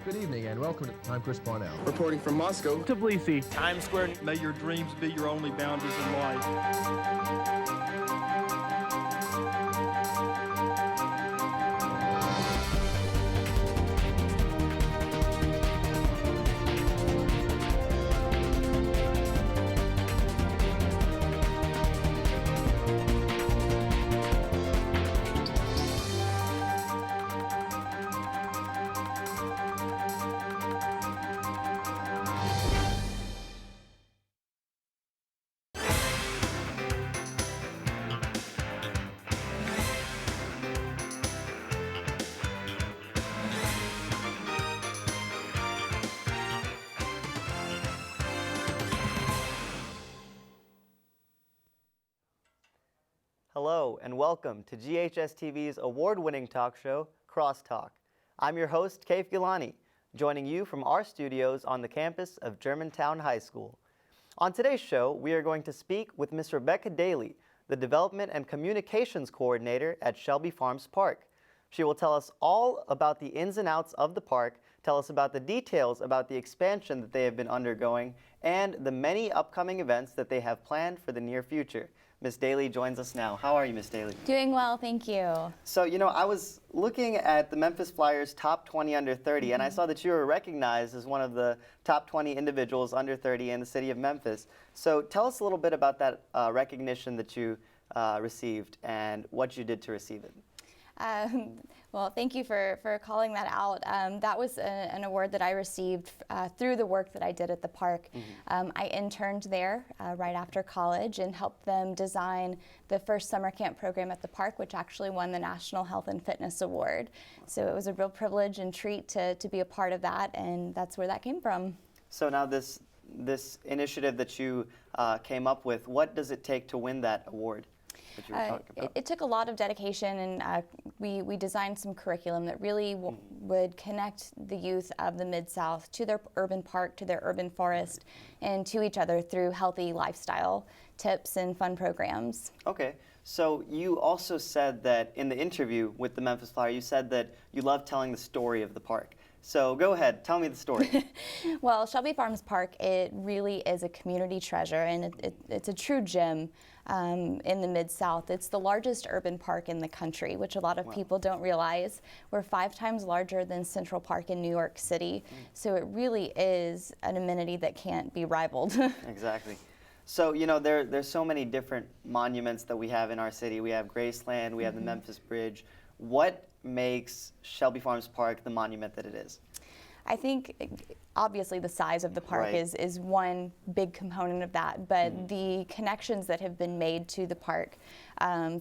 Good evening and welcome. I'm Chris Parnell. Reporting from Moscow. Tbilisi. Times Square. May your dreams be your only boundaries in life. Hello and welcome to GHS-TV's award-winning talk show, Crosstalk. I'm your host, Kaif Gilani, joining you from our studios on the campus of Germantown High School. On today's show, we are going to speak with Ms. Rebecca Dailey, the Development and Communications Coordinator at Shelby Farms Park. She will tell us all about the ins and outs of the park, tell us about the details about the expansion that they have been undergoing, and the many upcoming events that they have planned for the near future. Ms. Dailey joins us now. How are you, Ms. Dailey? Doing well, thank you. So, I was looking at the Memphis Flyers Top 20 Under 30, and I saw that you were recognized as one of the top 20 individuals under 30 in the city of Memphis. So tell us a little bit about that recognition that you received and what you did to receive it. Well, thank you for calling that out. That was an award that I received through the work that I did at the park. I interned there right after college and helped them design the first summer camp program at the park, which actually won the National Health and Fitness Award. So it was a real privilege and treat to be a part of that, and that's where that came from. So now this initiative that you came up with, what does it take to win that award? It took a lot of dedication, and we designed some curriculum that really would connect the youth of the Mid-South to their urban park, to their urban forest, and to each other through healthy lifestyle tips and fun programs. Okay, so you also said that in the interview with the Memphis Flyer, you said that you love telling the story of the park. So go ahead, tell me the story. Well, Shelby Farms Park, it really is a community treasure, and it's a true gem in the Mid-South. It's the largest urban park in the country, which a lot of people don't realize. We're 5 times larger than Central Park in New York City, so it really is an amenity that can't be rivaled. Exactly. So, there's so many different monuments that we have in our city. We have Graceland, we have the Memphis Bridge. What makes Shelby Farms Park the monument that it is? I think obviously the size of the park is one big component of that, but the connections that have been made to the park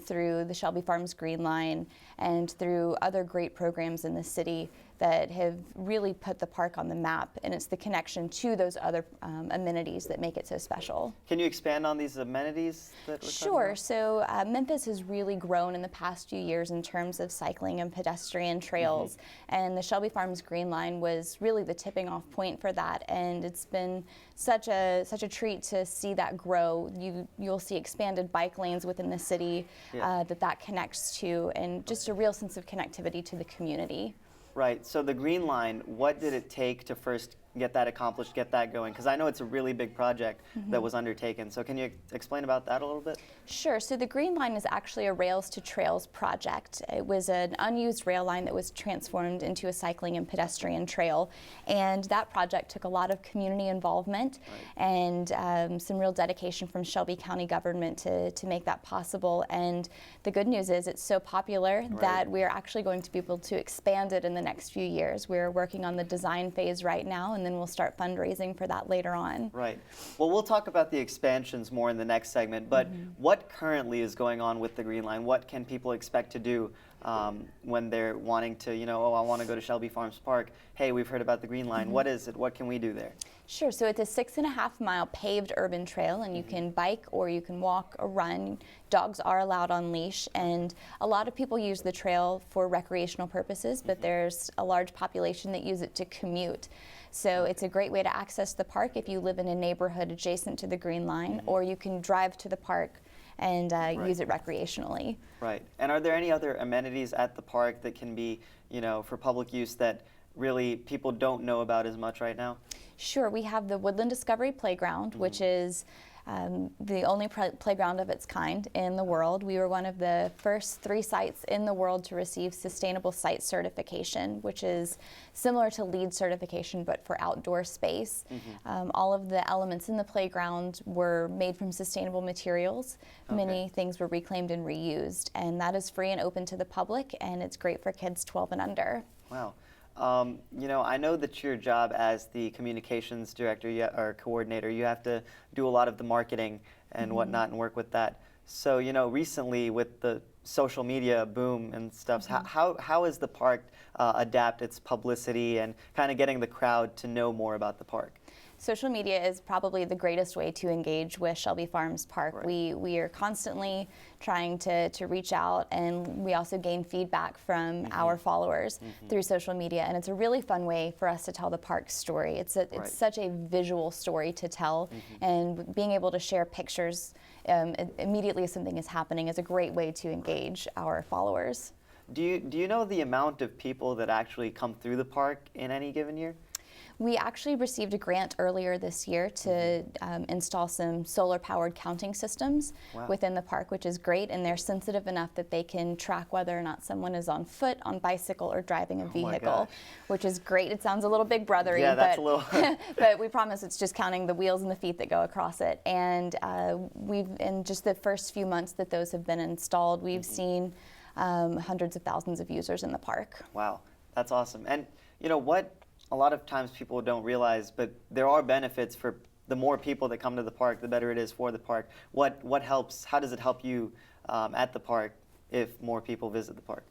through the Shelby Farms Green Line and through other great programs in the city that have really put the park on the map, and it's the connection to those other amenities that make it so special. Can you expand on these amenities that we're Sure. talking about? So Memphis has really grown in the past few years in terms of cycling and pedestrian trails, and the Shelby Farms Green Line was really the tipping off point for that, and it's been such a treat to see that grow. You'll see expanded bike lanes within the city that connects to, and just a real sense of connectivity to the community. Right, so the Green Line, what did it take to first get that accomplished, get that going? Because I know it's a really big project that was undertaken. So can you explain about that a little bit? Sure. So the Green Line is actually a Rails to Trails project. It was an unused rail line that was transformed into a cycling and pedestrian trail. And that project took a lot of community involvement and some real dedication from Shelby County government to make that possible. And the good news is it's so popular that we're actually going to be able to expand it in the next few years. We're working on the design phase right now, and then we'll start fundraising for that later on. Right. Well, we'll talk about the expansions more in the next segment, but what currently is going on with the Green Line? What can people expect to do when they're wanting to, oh, I want to go to Shelby Farms Park. Hey, we've heard about the Green Line. What is it? What can we do there? Sure. So it's a 6.5-mile paved urban trail, and you can bike or you can walk or run. Dogs are allowed on leash, and a lot of people use the trail for recreational purposes, but there's a large population that use it to commute. So it's a great way to access the park if you live in a neighborhood adjacent to the Green Line, or you can drive to the park and use it recreationally. Right. And are there any other amenities at the park that can be, for public use that really people don't know about as much right now? Sure, we have the Woodland Discovery Playground, which is the only playground of its kind in the world. We were one of the first 3 sites in the world to receive Sustainable Site Certification, which is similar to LEED certification but for outdoor space. All of the elements in the playground were made from sustainable materials. Many things were reclaimed and reused, and that is free and open to the public, and it's great for kids 12 and under. Wow. You know, I know that your job as the communications director or coordinator, you have to do a lot of the marketing and whatnot and work with that. So, you know, recently with the social media boom and stuff, how has the park adapt its publicity and kind of getting the crowd to know more about the park? Social media is probably the greatest way to engage with Shelby Farms Park. Right. We are constantly trying to reach out, and we also gain feedback from our followers through social media, and it's a really fun way for us to tell the park's story. It's such a visual story to tell, and being able to share pictures immediately as something is happening is a great way to engage our followers. Do you know the amount of people that actually come through the park in any given year? We actually received a grant earlier this year to install some solar-powered counting systems within the park, which is great, and they're sensitive enough that they can track whether or not someone is on foot, on bicycle, or driving a vehicle, which is great. It sounds a little Big Brother-y, that's but, a little but we promise it's just counting the wheels and the feet that go across it. And in just the first few months that those have been installed, we've seen hundreds of thousands of users in the park. Wow, that's awesome. And you know what? A lot of times people don't realize, but there are benefits for the more people that come to the park, the better it is for the park. What helps? How does it help you at the park if more people visit the park?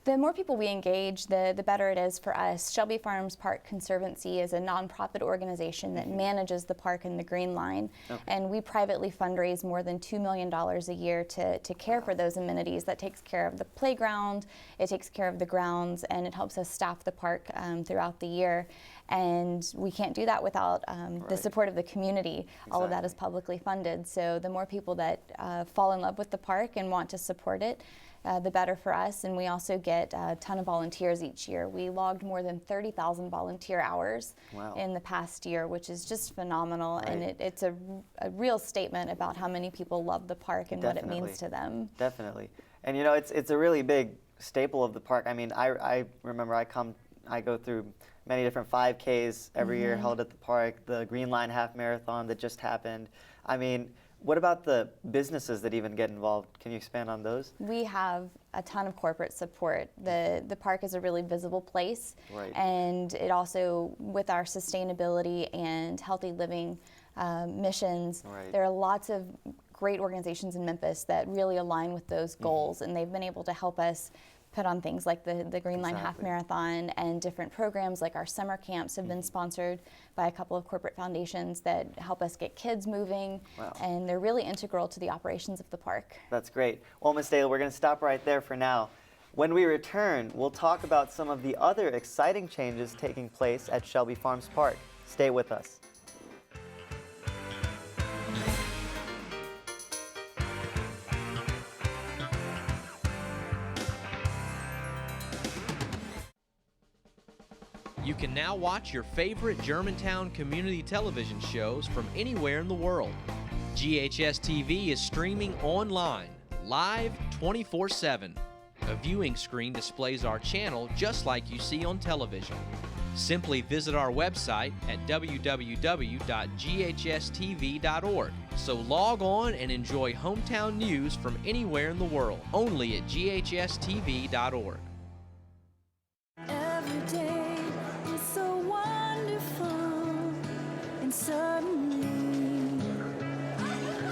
The more people we engage, the better it is for us. Shelby Farms Park Conservancy is a nonprofit organization that manages the park and the Green Line, and we privately fundraise more than $2 million a year to care for those amenities. That takes care of the playground, it takes care of the grounds, and it helps us staff the park throughout the year. And we can't do that without the support of the community. All of that is publicly funded. So the more people that fall in love with the park and want to support it, the better for us. And we also get a ton of volunteers each year. We logged more than 30,000 volunteer hours in the past year, which is just phenomenal. And it's a real statement about how many people love the park and what it means to them. Definitely. And you know, it's a really big staple of the park. I mean, I remember I go through many different 5Ks every year held at the park, the Green Line Half Marathon that just happened. I mean, what about the businesses that even get involved? Can you expand on those? We have a ton of corporate support. The park is a really visible place, and it also, with our sustainability and healthy living missions, there are lots of great organizations in Memphis that really align with those goals, and they've been able to help us put on things like the Green Line Half Marathon, and different programs like our summer camps have been sponsored by a couple of corporate foundations that help us get kids moving, and they're really integral to the operations of the park. That's great. Well, Ms. Dailey, we're going to stop right there for now. When we return, we'll talk about some of the other exciting changes taking place at Shelby Farms Park. Stay with us. You can now watch your favorite Germantown community television shows from anywhere in the world. GHS-TV is streaming online, live 24/7. A viewing screen displays our channel just like you see on television. Simply visit our website at www.ghstv.org. So log on and enjoy hometown news from anywhere in the world, only at ghstv.org. Suddenly,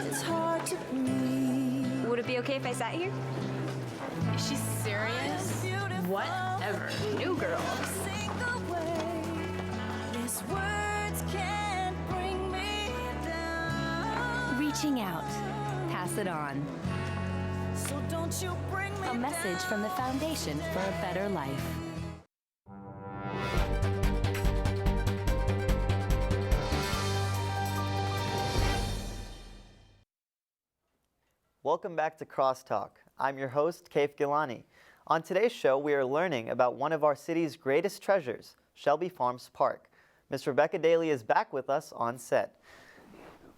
it's hard to breathe. Would it be okay if I sat here? Is she serious? Whatever. New girl. Yes, words can't bring me down. Reaching out. Pass it on. So don't you bring me A message down. from the Foundation for a Better Life. Welcome back to Crosstalk. I'm your host, Kaif Gilani. On today's show, we are learning about one of our city's greatest treasures, Shelby Farms Park. Ms. Rebecca Dailey is back with us on set.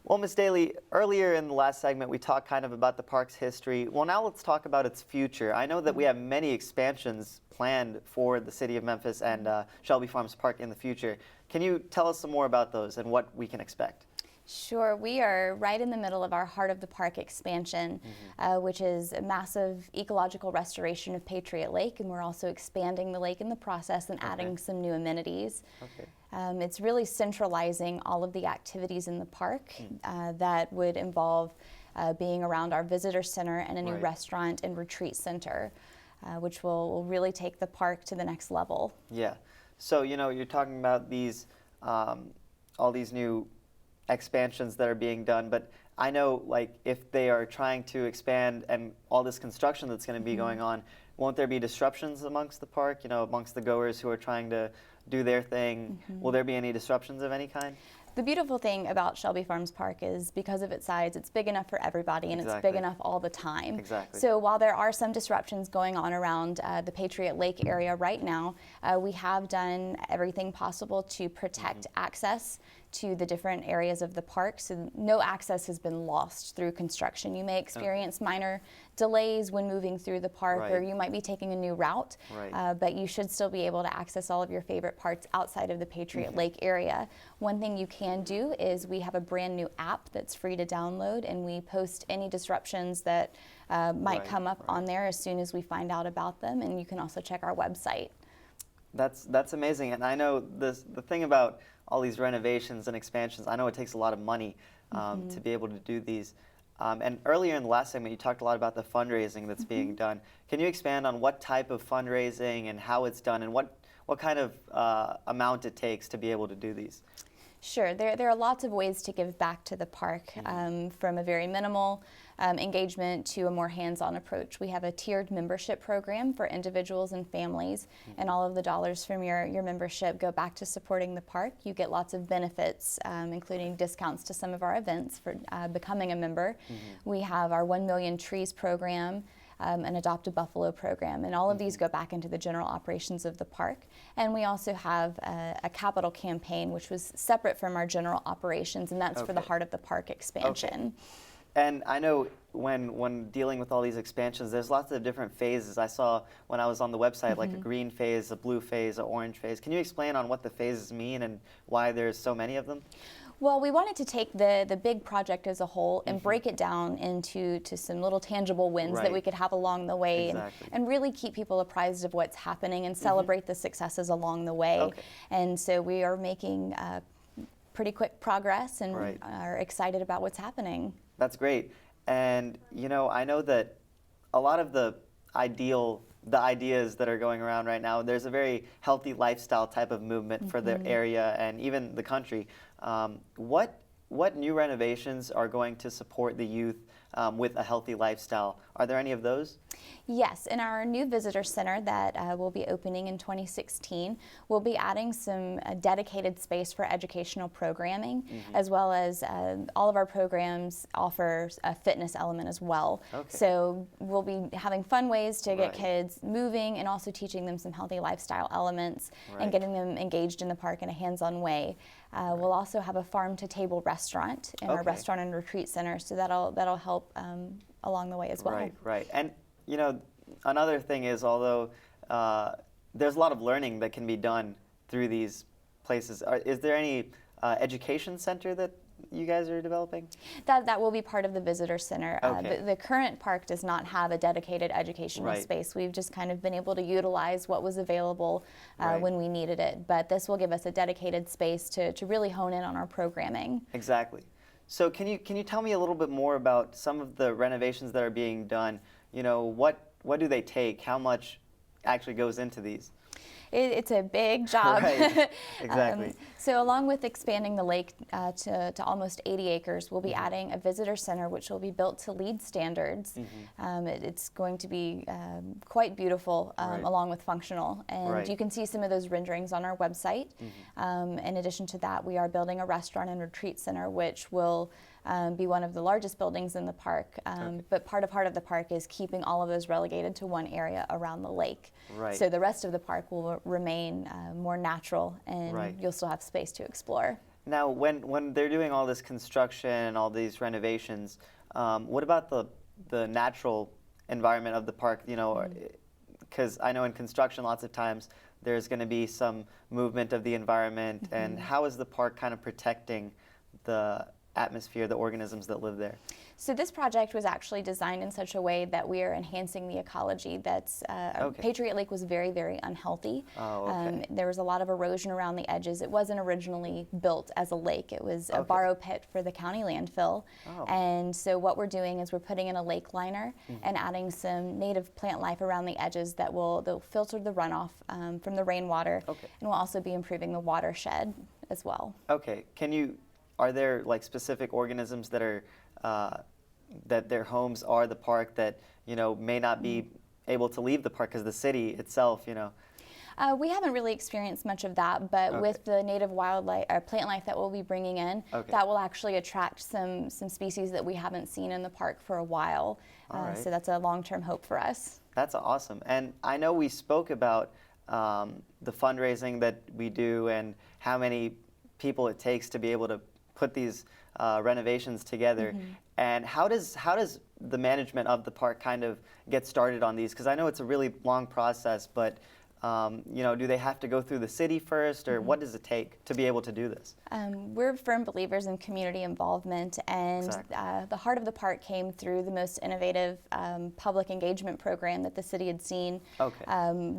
Well, Ms. Dailey, earlier in the last segment, we talked kind of about the park's history. Well, now let's talk about its future. I know that we have many expansions planned for the city of Memphis and Shelby Farms Park in the future. Can you tell us some more about those and what we can expect? Sure. We are right in the middle of our Heart of the Park expansion, which is a massive ecological restoration of Patriot Lake, and we're also expanding the lake in the process and adding some new amenities. Okay. It's really centralizing all of the activities in the park that would involve being around our visitor center and a new restaurant and retreat center, which will really take the park to the next level. Yeah. So, you know, you're talking about these, all these new expansions that are being done, but I know, like, if they are trying to expand and all this construction that's going to be going on, won't there be disruptions amongst the park, you know, amongst the goers who are trying to do their thing? Will there be any disruptions of any kind? The beautiful thing about Shelby Farms Park is because of its size, it's big enough for everybody and it's big enough all the time. Exactly. So while there are some disruptions going on around the Patriot Lake area right now, we have done everything possible to protect access to the different areas of the park, so no access has been lost through construction. You may experience minor delays when moving through the park, or you might be taking a new route, but you should still be able to access all of your favorite parts outside of the Patriot Lake area. One thing you can do is we have a brand new app that's free to download, and we post any disruptions that might come up on there as soon as we find out about them, and you can also check our website. That's amazing, and I know the thing about all these renovations and expansions, I know it takes a lot of money to be able to do these. And earlier in the last segment, you talked a lot about the fundraising that's being done. Can you expand on what type of fundraising and how it's done, and what kind of amount it takes to be able to do these? Sure. There are lots of ways to give back to the park, from a very minimal engagement to a more hands-on approach. We have a tiered membership program for individuals and families, and all of the dollars from your membership go back to supporting the park. You get lots of benefits, including discounts to some of our events for becoming a member. We have our 1 Million Trees program, an Adopt a Buffalo program, and all of these go back into the general operations of the park. And we also have a capital campaign, which was separate from our general operations, and that's for the Heart of the Park expansion. And I know when dealing with all these expansions, there's lots of different phases. I saw when I was on the website, like a green phase, a blue phase, an orange phase. Can you explain on what the phases mean and why there's so many of them? Well, we wanted to take the big project as a whole and break it down into some little tangible wins that we could have along the way, and really keep people apprised of what's happening and celebrate the successes along the way. And so we are making pretty quick progress and are excited about what's happening. That's great. And, you know, I know that a lot of the ideas that are going around right now, there's a very healthy lifestyle type of movement for the area and even the country. What new renovations are going to support the youth with a healthy lifestyle? Are there any of those? Yes, in our new visitor center that will be opening in 2016, we'll be adding some dedicated space for educational programming, as well as all of our programs offer a fitness element as well. So we'll be having fun ways to get kids moving and also teaching them some healthy lifestyle elements and getting them engaged in the park in a hands-on way. We'll also have a farm-to-table restaurant in our restaurant and retreat center, so that'll help along the way as well. Right. And you know, another thing is, although there's a lot of learning that can be done through these places, is there any education center that you guys are developing? That will be part of the visitor center. The current park does not have a dedicated educational space. We've just kind of been able to utilize what was available when we needed it. But this will give us a dedicated space to really hone in on our programming. Exactly. So can you tell me a little bit more about some of the renovations that are being done? You know, what do they take? How much actually goes into these? It's a big job. Exactly. So along with expanding the lake to almost 80 acres, we'll be adding a visitor center which will be built to LEED standards. It's going to be quite beautiful along with functional, and you can see some of those renderings on our website. In addition to that, we are building a restaurant and retreat center which will be one of the largest buildings in the park. But part of the park is keeping all of those relegated to one area around the lake. Right. So the rest of the park will remain more natural, and Right. you'll still have space to explore. Now, when they're doing all this construction and all these renovations, what about the natural environment of the park? You know, because I know in construction lots of times there's going to be some movement of the environment, and how is the park kind of protecting the atmosphere, the organisms that live there? So this project was actually designed in such a way that we are enhancing the ecology. That's Patriot Lake was very, very unhealthy. Oh, okay. There was a lot of erosion around the edges. It wasn't originally built as a lake. It was a borrow pit for the county landfill. Oh. And so what we're doing is we're putting in a lake liner and adding some native plant life around the edges that they'll filter the runoff from the rainwater, and will also be improving the watershed as well. Okay. Are there like specific organisms that are that their homes are the park that, you know, may not be able to leave the park because the city itself, you know? We haven't really experienced much of that, but with the native wildlife or plant life that we'll be bringing in, that will actually attract some species that we haven't seen in the park for a while. So that's a long-term hope for us. That's awesome. And I know we spoke about the fundraising that we do and how many people it takes to be able to put these renovations together. And how does the management of the park kind of get started on these? Because I know it's a really long process, but you know, do they have to go through the city first, or what does it take to be able to do this? We're firm believers in community involvement, and the heart of the park came through the most innovative public engagement program that the city had seen.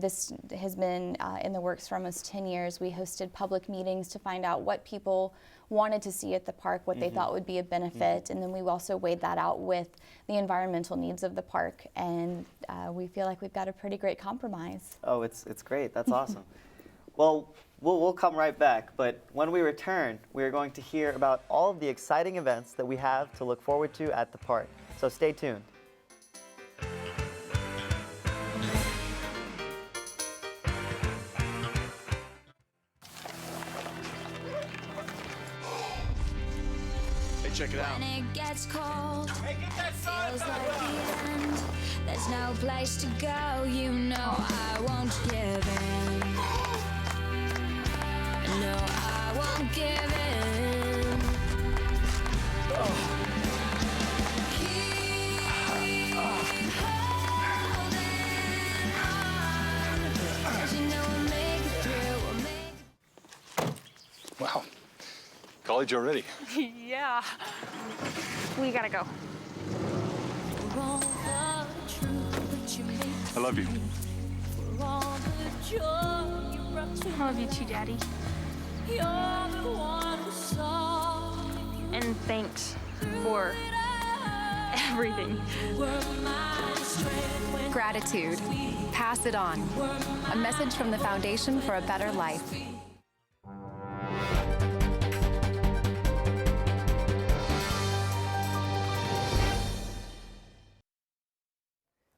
This has been in the works for almost 10 years. We hosted public meetings to find out what people wanted to see at the park, what they thought would be a benefit, and then we also weighed that out with the environmental needs of the park, and we feel like we've got a pretty great compromise. Oh, it's great. That's awesome. Well, we'll come right back, but when we return, we're going to hear about all of the exciting events that we have to look forward to at the park. So stay tuned. Check it out. When it gets cold, feels like the end. There's no place to go, you know I won't give in. No, I won't give in. Keep holding on, 'cause you know we'll make it through, we'll make it. Wow. College already. Yeah. We gotta go. For all the truth that you made, I love you. for all the joy you brought to I love you too, Daddy. You're the one who saw And thanks for everything. Gratitude. Pass it on. A message from the Foundation for a Better Life.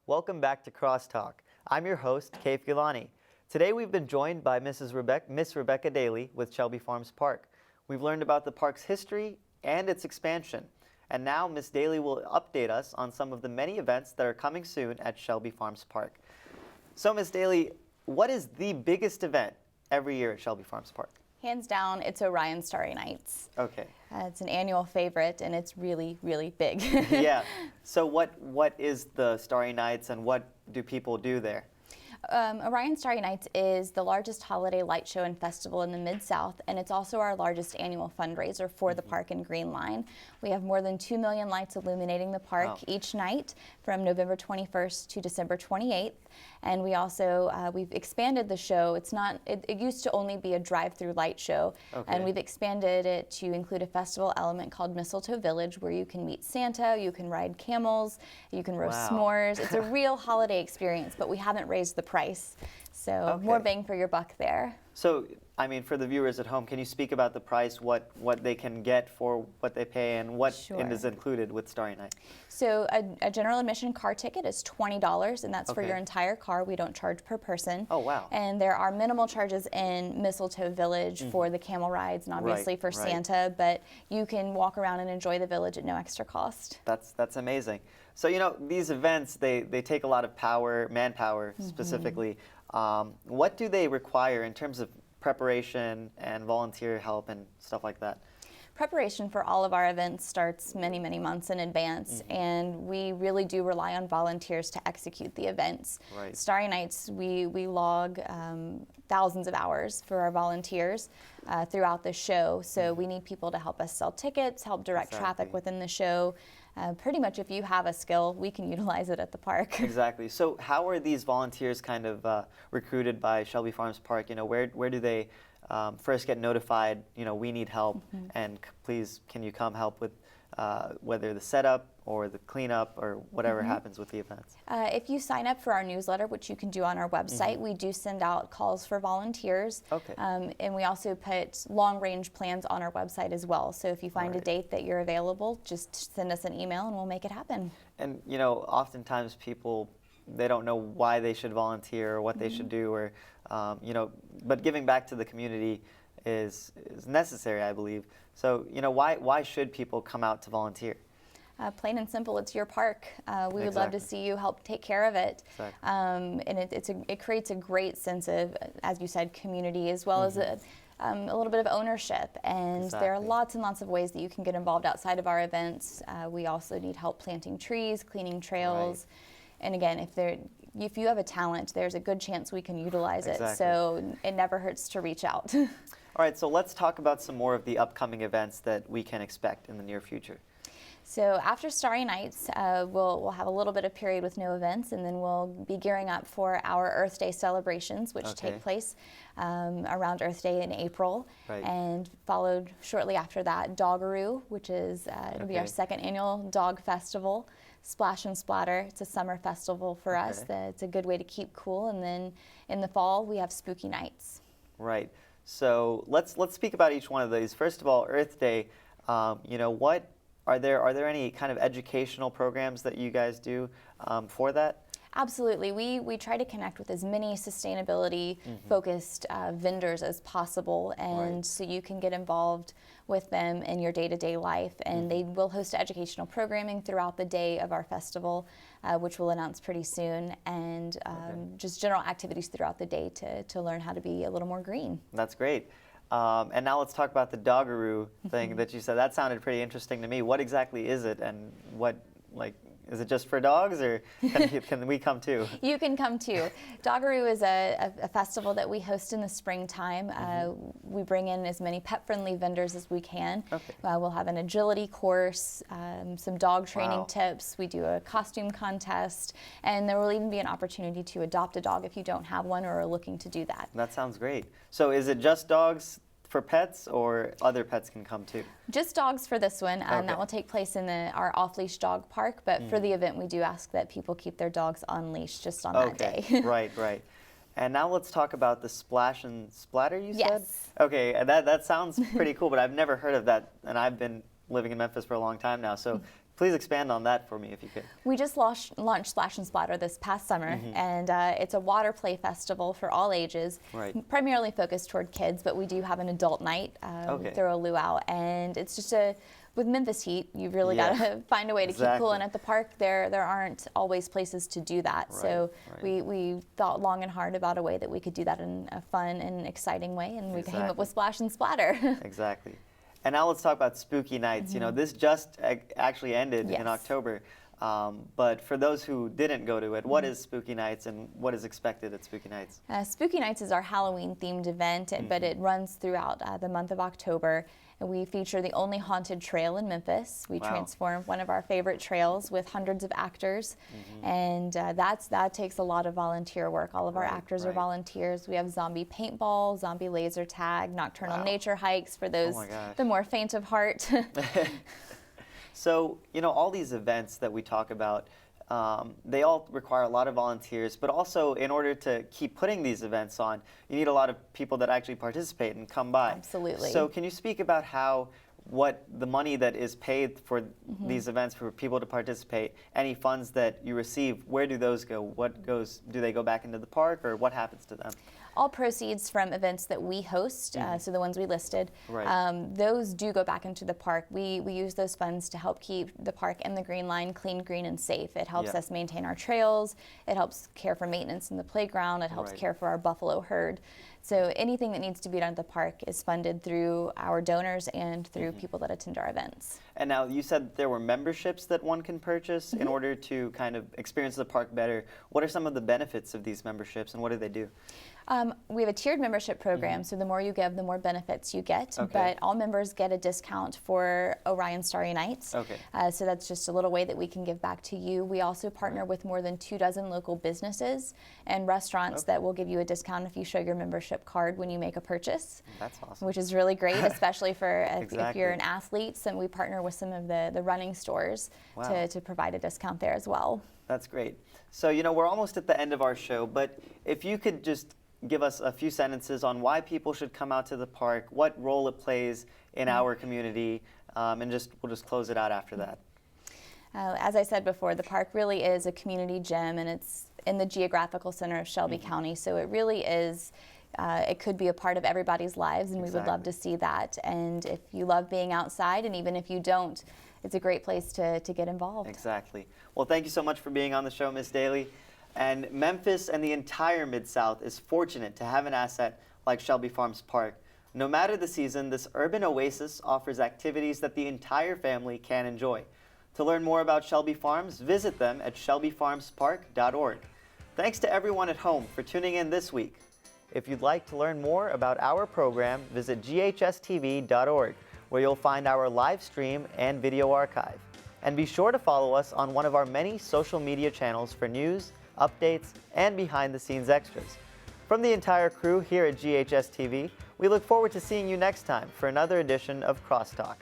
Welcome back to Crosstalk. I'm your host, Kaif Gilani. Today we've been joined by Miss Rebecca Dailey with Shelby Farms Park. We've learned about the park's history and its expansion. And now Miss Dailey will update us on some of the many events that are coming soon at Shelby Farms Park. So Miss Dailey, what is the biggest event every year at Shelby Farms Park? Hands down, it's Orion Starry Nights. Okay. It's an annual favorite, and it's really, really big. Yeah. So what is the Starry Nights, and what do people do there? Orion Starry Nights is the largest holiday light show and festival in the Mid-South, and it's also our largest annual fundraiser for the park and Green Line. We have more than 2 million lights illuminating the park each night from November 21st to December 28th. And we also, we've expanded the show. It used to only be a drive-through light show, and we've expanded it to include a festival element called Mistletoe Village, where you can meet Santa, you can ride camels, you can roast s'mores. It's a real holiday experience, but we haven't raised the price. So more bang for your buck there. So, I mean, for the viewers at home, can you speak about the price, what they can get for what they pay, and what is included with Starry Night? So a general admission car ticket is $20, and that's for your entire car. We don't charge per person. Oh, wow. And there are minimal charges in Mistletoe Village for the camel rides and obviously for Santa, but you can walk around and enjoy the village at no extra cost. That's amazing. So, you know, these events, they take a lot of manpower specifically. What do they require in terms of preparation and volunteer help and stuff like that? Preparation for all of our events starts many, many months in advance, and we really do rely on volunteers to execute the events. Right. Starry Nights, we log thousands of hours for our volunteers throughout the show, so we need people to help us sell tickets, help direct traffic within the show. Pretty much if you have a skill, we can utilize it at the park. Exactly. So how are these volunteers kind of recruited by Shelby Farms Park? You know, where do they first get notified, you know, we need help, and please can you come help with whether the setup or the cleanup or whatever happens with the events? If you sign up for our newsletter, which you can do on our website, we do send out calls for volunteers. And we also put long-range plans on our website as well. So if you find a date that you're available, just send us an email and we'll make it happen. And, you know, oftentimes people, they don't know why they should volunteer or what they should do, or, you know, but giving back to the community is necessary, I believe. So, you know, why should people come out to volunteer? Plain and simple, it's your park. We would love to see you help take care of it. And it creates a great sense of, as you said, community, as well as a little bit of ownership. And there are lots and lots of ways that you can get involved outside of our events. We also need help planting trees, cleaning trails. And again, if you have a talent, there's a good chance we can utilize it. So it never hurts to reach out. All right, so let's talk about some more of the upcoming events that we can expect in the near future. So after Starry Nights, we'll have a little bit of period with no events, and then we'll be gearing up for our Earth Day celebrations, which take place around Earth Day in April. And followed shortly after that, Doggaroo, which is it'll be our second annual dog festival. Splash and Splatter, it's a summer festival for us. It's a good way to keep cool. And then in the fall, we have Spooky Nights. Right. So let's speak about each one of these. First of all, Earth Day. You know, what are there any kind of educational programs that you guys do for that? Absolutely. We try to connect with as many sustainability focused vendors as possible, and so you can get involved with them in your day-to-day life. And they will host educational programming throughout the day of our festival, which we'll announce pretty soon, and just general activities throughout the day to learn how to be a little more green. That's great. And now let's talk about the Doggaroo thing that you said. That sounded pretty interesting to me. What exactly is it, and what, like, is it just for dogs, or can we come too? You can come too. Doggaroo is a festival that we host in the springtime. We bring in as many pet-friendly vendors as we can. We'll have an agility course, some dog training tips. We do a costume contest, and there will even be an opportunity to adopt a dog if you don't have one or are looking to do that. That sounds great. So is it just dogs for pets, or other pets can come too? Just dogs for this one, and that will take place in our off-leash dog park, but for the event we do ask that people keep their dogs on leash just on that day. Right. And now let's talk about the Splash and Splatter, you said? Yes. Okay, that sounds pretty cool, but I've never heard of that, and I've been living in Memphis for a long time now, so please expand on that for me if you could. We just launched Splash and Splatter this past summer, and it's a water play festival for all ages, primarily focused toward kids, but we do have an adult night. We throw a luau, and it's just with Memphis heat, you've really got to find a way to keep cool, and at the park there aren't always places to do that. So we thought long and hard about a way that we could do that in a fun and exciting way, and we came up with Splash and Splatter. Exactly. And now let's talk about Spooky Nights. You know, this just actually ended in October. But for those who didn't go to it, what is Spooky Nights, and what is expected at Spooky Nights? Spooky Nights is our Halloween-themed event, but it runs throughout the month of October. And we feature the only haunted trail in Memphis. We transform one of our favorite trails with hundreds of actors, and that takes a lot of volunteer work. All of our actors are volunteers. We have zombie paintball, zombie laser tag, nocturnal nature hikes for those the more faint of heart. So, you know, all these events that we talk about, They all require a lot of volunteers, but also in order to keep putting these events on, you need a lot of people that actually participate and come by. Absolutely. So can you speak about what the money that is paid for these events for people to participate, any funds that you receive, where do those go? Do they go back into the park, or what happens to them? All proceeds from events that we host, so the ones we listed, those do go back into the park. We use those funds to help keep the park and the Green Line clean, green, and safe. It helps us maintain our trails. It helps care for maintenance in the playground. It helps care for our buffalo herd. So anything that needs to be done at the park is funded through our donors and through people that attend our events. And now you said there were memberships that one can purchase in order to kind of experience the park better. What are some of the benefits of these memberships, and what do they do? We have a tiered membership program, so the more you give, the more benefits you get. But all members get a discount for Orion Starry Nights. So that's just a little way that we can give back to you. We also partner with more than 24 local businesses and restaurants that will give you a discount if you show your membership card when you make a purchase. That's awesome. Which is really great, especially for if you're an athlete. So we partner with some of the running stores to provide a discount there as well. That's great. So, you know, we're almost at the end of our show, but if you could just give us a few sentences on why people should come out to the park, what role it plays in our community, and we'll just close it out after that. As I said before, the park really is a community gym, and it's in the geographical center of Shelby County, so it really is, it could be a part of everybody's lives, and we would love to see that. And if you love being outside, and even if you don't, it's a great place to get involved. Exactly. Well, thank you so much for being on the show, Ms. Dailey. And Memphis and the entire Mid-South is fortunate to have an asset like Shelby Farms Park. No matter the season, this urban oasis offers activities that the entire family can enjoy. To learn more about Shelby Farms, visit them at shelbyfarmspark.org. Thanks to everyone at home for tuning in this week. If you'd like to learn more about our program, visit GHS-TV.org, where you'll find our live stream and video archive. And be sure to follow us on one of our many social media channels for news, updates, and behind-the-scenes extras. From the entire crew here at GHS TV, we look forward to seeing you next time for another edition of Crosstalk.